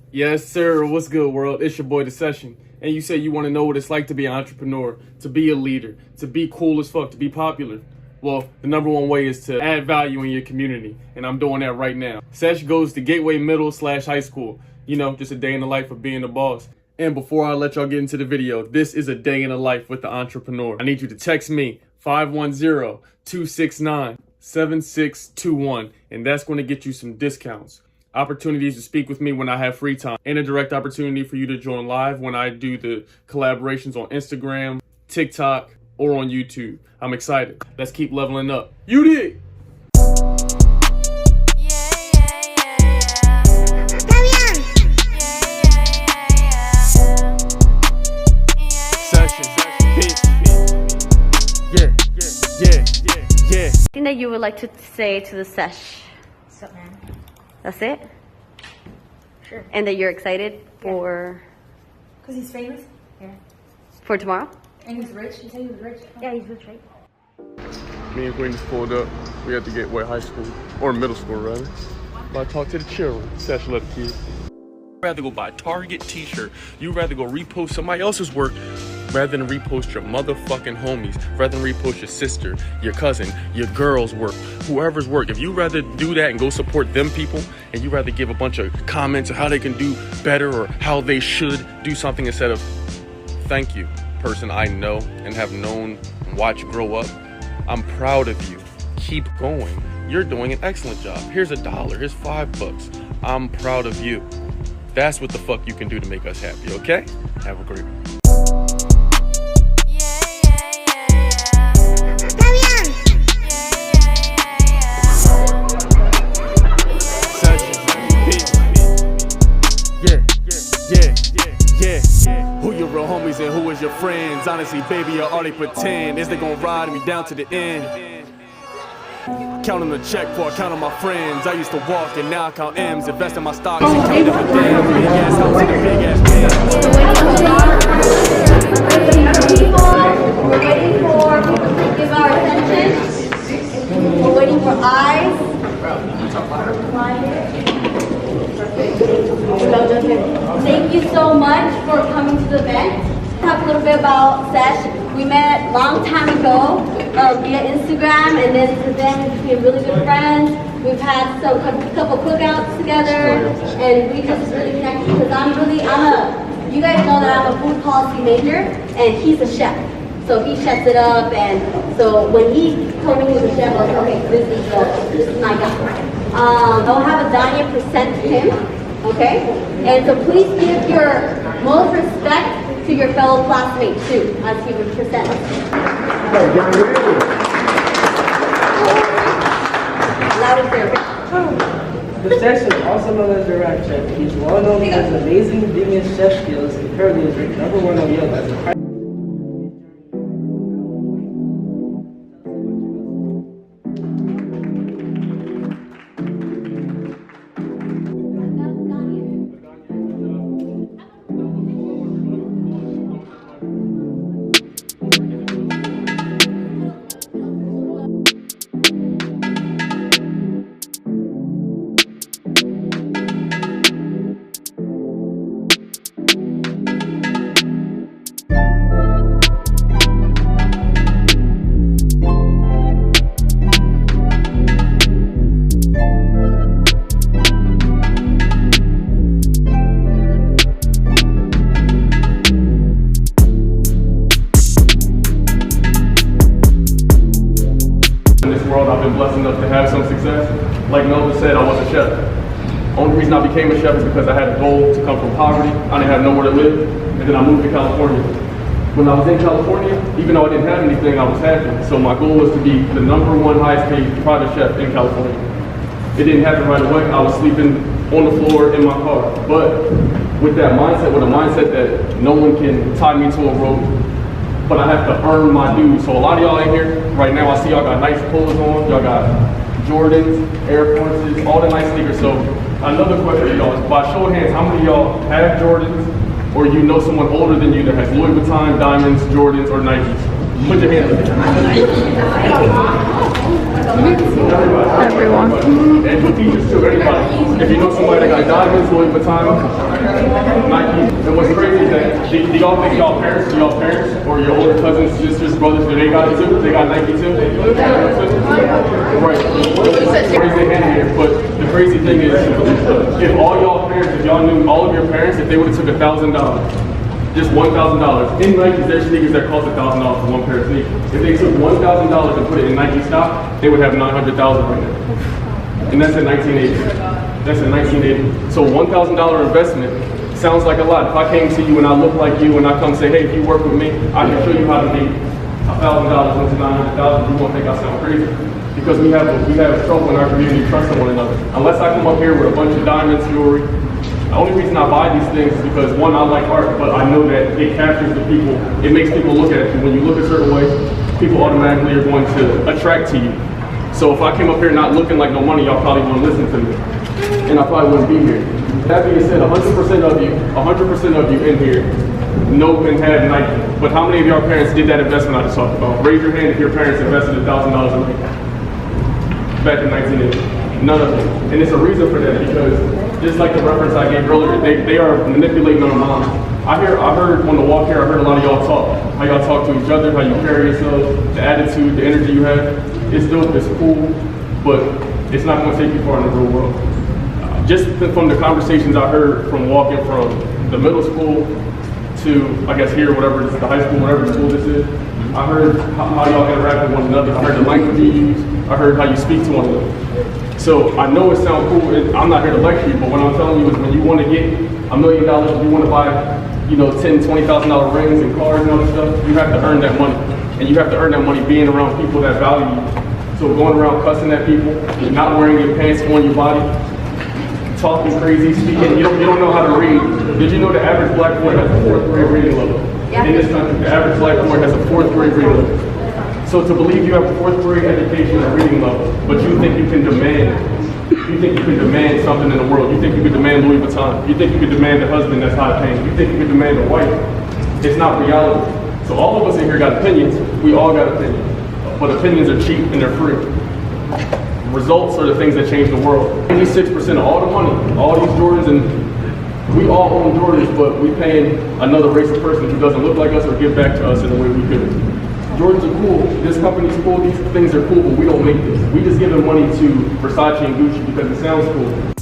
Yes, sir. What's good, world? It's your boy, The Session. And you say you want to know what it's like to be an entrepreneur, to be a leader, to be cool as fuck, to be popular. Well, the number one way is to add value in your community, and I'm doing that right now. Sesh goes to Gateway Middle/High School. You know, just a day in the life of being a boss. And before I let y'all get into the video, this is a day in the life with the entrepreneur. I need you to text me 510-269-7621, and that's going to get you some discounts. Opportunities to speak with me when I have free time, and a direct opportunity for you to join live when I do the collaborations on Instagram, TikTok, or on YouTube. I'm excited. Let's keep leveling up. You dig? Anything that you would like to say to the sesh? What's up, man? That's it? Sure. And that you're excited for Because he's famous? Yeah. for tomorrow? And he's rich? You said he was rich? Yeah, he's rich, right? Me and Queen just pulled up. We had to Gateway High School, or middle school rather. But I talked to the children. Sesh let the kids. You'd rather go buy a Target t-shirt. You'd rather go repost somebody else's work rather than repost your motherfucking homies, rather than repost your sister, your cousin, your girl's work, whoever's work. If you rather do that and go support them people, and you rather give a bunch of comments of how they can do better or how they should do something instead of thank you, person I know and have known and watch grow up, I'm proud of you. Keep going. You're doing an excellent job. Here's $1. Here's $5. I'm proud of you. That's what the fuck you can do to make us happy, okay? Have a great one. Who your real homies and who is your friends? Honestly, baby, I already pretend. Is they gonna ride me down to the end? Counting the check for I count on my friends. I used to walk and now I count M's. Invest in my stocks and count dividends. Big ass house and a big ass man. We're waiting for people to give our attention. We're waiting for eyes. Thank you so much for coming to the event. Talk a little bit about Sesh. We met a long time ago via Instagram, and then to then we became really good friends. We've had a couple cookouts together, and we just really connected because you guys know that I'm a food policy major, and he's a chef. So he chefs it up, and so when he told me he was a chef, I was like, okay, this is my guy. I'll have Adania present him, okay? And so please give your most respect to your fellow classmates too, as he would present. Loud and clear. The chef is also known as the Rat Chef. He's well known for his amazing vegan chef skills and currently is ranked #1 on Yelp as a I've been blessed enough to have some success. Like Melvin said, I was a chef. Only reason I became a chef is because I had a goal to come from poverty. I didn't have nowhere to live, and then I moved to California. When I was in California, even though I didn't have anything, I was happy. So my goal was to be the #1 highest paid private chef in California. It didn't happen right away. I was sleeping on the floor in my car. But with that mindset, with a mindset that no one can tie me to a rope, but I have to earn my dues. So a lot of y'all in here right now, I see y'all got nice clothes on. Y'all got Jordans, Air Forces, all the nice sneakers. So another question for y'all is, by show of hands, how many of y'all have Jordans, or you know someone older than you that has Louis Vuitton, Diamonds, Jordans, or Nikes? Put your hands up. Everyone. And for teachers too, anybody. If you know somebody that got diamonds, Louis Vuitton, Nike. And what's crazy is that, do y'all think y'all parents, or your older cousins, sisters, brothers, do they got it too? They got Nike too? Right. Raise their hand here, but the crazy thing is, if all y'all parents, if y'all knew all of your parents, if they would have took $1,000, just $1,000, in Nikes, there's sneakers that cost $1,000 for one pair of sneakers. If they took $1,000 and put it in Nike stock, they would have $900,000 right now. And that's in 1980. That's in 1980. So $1,000 investment sounds like a lot. If I came to you and I look like you and I come say, hey, if you work with me, I can show you how to make $1,000 into $900,000, you won't think I sound crazy. Because we have trouble in our community trusting one another. Unless I come up here with a bunch of diamonds, jewelry. The only reason I buy these things is because, one, I like art, but I know that it captures the people. It makes people look at you. When you look a certain way, people automatically are going to attract to you. So if I came up here not looking like no money, y'all probably wouldn't listen to me. And I probably wouldn't be here. That being said, 100% of you in here know and have Nike. But how many of your parents did that investment I just talked about? Raise your hand if your parents invested $1,000 in Nike back in 1980. None of them. And it's a reason for that, because just like the reference I gave earlier, they are manipulating our minds. I heard on the walk here, I heard a lot of y'all talk. How y'all talk to each other, how you carry yourselves, the attitude, the energy you have. It's dope, it's cool, but it's not going to take you far in the real world. Just from the conversations I heard from walking from the middle school to, I guess here, whatever, the high school, whatever school this is, I heard how y'all interact with one another. I heard the language you use. I heard how you speak to one another. So I know it sounds cool. I'm not here to lecture you, but what I'm telling you is when you want to get $1 million, you want to buy, $10,000, $20,000 rings and cars and all that stuff, you have to earn that money. And you have to earn that money being around people that value you. So going around cussing at people, not wearing your pants on your body, talking crazy, speaking, you don't know how to read. Did you know the average black boy has a 4th grade reading level? In this country, the average black boy has a 4th grade reading level. So to believe you have a 4th grade education and reading level, but you think you can demand something in the world, you think you can demand Louis Vuitton, you think you can demand a husband that's high paying, you think you can demand a wife, it's not reality. So all of us in here got opinions, we all got opinions, but opinions are cheap and they're free. Results are the things that change the world. 86% of all the money, all these Jordans, and we all own Jordans, but we paying another race of person who doesn't look like us or give back to us in the way we could. Jordans are cool, this company's cool, these things are cool, but we don't make this. We just give them money to Versace and Gucci because it sounds cool.